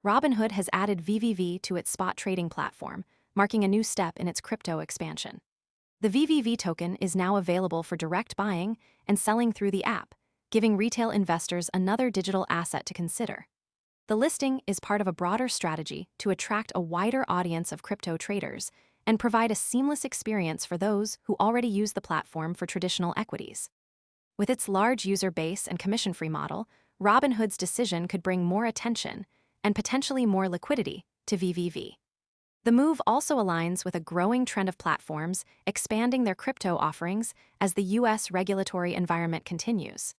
Robinhood has added VVV to its spot trading platform, marking a new step in its crypto expansion. The VVV token is now available for direct buying and selling through the app, giving retail investors another digital asset to consider. The listing is part of a broader strategy to attract a wider audience of crypto traders and provide a seamless experience for those who already use the platform for traditional equities. With its large user base and commission-free model, Robinhood's decision could bring more attention and potentially more liquidity to VVV. The move also aligns with a growing trend of platforms expanding their crypto offerings as the U.S. regulatory environment continues.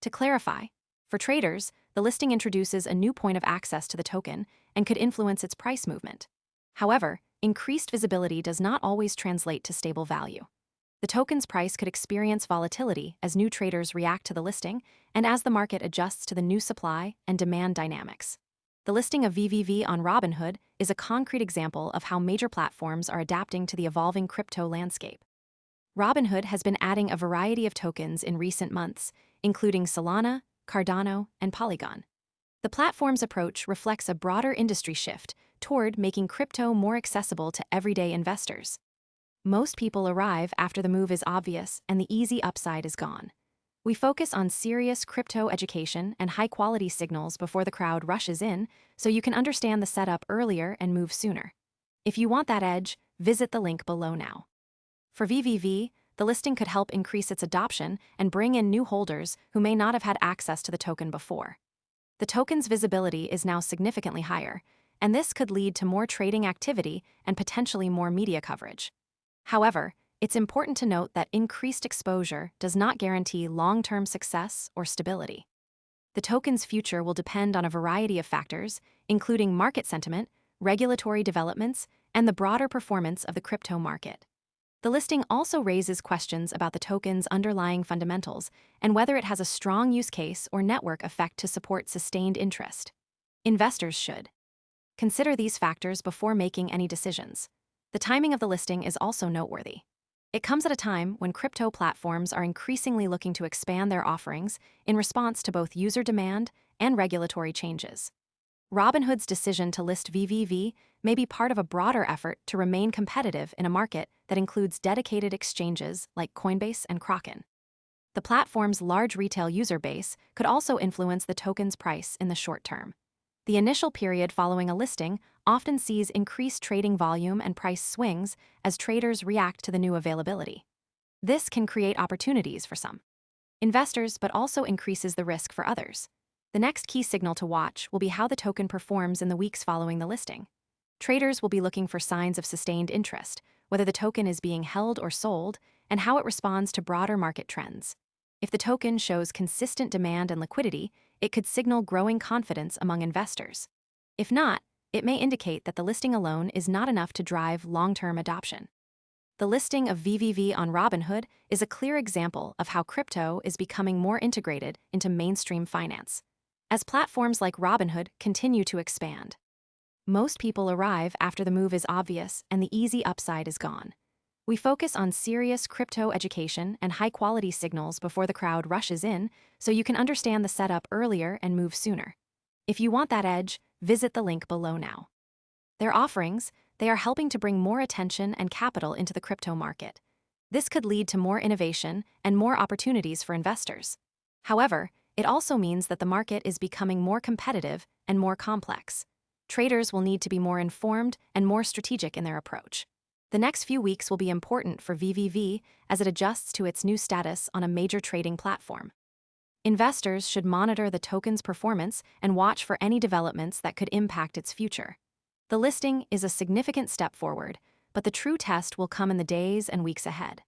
To clarify, for traders, the listing introduces a new point of access to the token and could influence its price movement. However, increased visibility does not always translate to stable value. The token's price could experience volatility as new traders react to the listing and as the market adjusts to the new supply and demand dynamics. The listing of VVV on Robinhood is a concrete example of how major platforms are adapting to the evolving crypto landscape. Robinhood has been adding a variety of tokens in recent months, including Solana, Cardano, and Polygon. The platform's approach reflects a broader industry shift toward making crypto more accessible to everyday investors. Most people arrive after the move is obvious and the easy upside is gone. We focus on serious crypto education and high-quality signals before the crowd rushes in, so you can understand the setup earlier and move sooner. If you want that edge, visit the link below now. For VVV, the listing could help increase its adoption and bring in new holders who may not have had access to the token before. The token's visibility is now significantly higher, and this could lead to more trading activity and potentially more media coverage. However, it's important to note that increased exposure does not guarantee long-term success or stability. The token's future will depend on a variety of factors, including market sentiment, regulatory developments, and the broader performance of the crypto market. The listing also raises questions about the token's underlying fundamentals and whether it has a strong use case or network effect to support sustained interest. Investors should consider these factors before making any decisions. The timing of the listing is also noteworthy. It comes at a time when crypto platforms are increasingly looking to expand their offerings in response to both user demand and regulatory changes. Robinhood's decision to list VVV may be part of a broader effort to remain competitive in a market that includes dedicated exchanges like Coinbase and Kraken. The platform's large retail user base could also influence the token's price in the short term. The initial period following a listing often sees increased trading volume and price swings as traders react to the new availability. This can create opportunities for some investors but also increases the risk for others. The next key signal to watch will be how the token performs in the weeks following the listing. Traders will be looking for signs of sustained interest, whether the token is being held or sold, and how it responds to broader market trends. If the token shows consistent demand and liquidity, it could signal growing confidence among investors. If not, it may indicate that the listing alone is not enough to drive long-term adoption. The listing of VVV on Robinhood is a clear example of how crypto is becoming more integrated into mainstream finance. As platforms like Robinhood continue to expand, most people arrive after the move is obvious and the easy upside is gone. We focus on serious crypto education and high-quality signals before the crowd rushes in, so you can understand the setup earlier and move sooner. If you want that edge, visit the link below now. Their offerings, they are helping to bring more attention and capital into the crypto market. This could lead to more innovation and more opportunities for investors. However, it also means that the market is becoming more competitive and more complex. Traders will need to be more informed and more strategic in their approach. The next few weeks will be important for VVV as it adjusts to its new status on a major trading platform. Investors should monitor the token's performance and watch for any developments that could impact its future. The listing is a significant step forward, but the true test will come in the days and weeks ahead.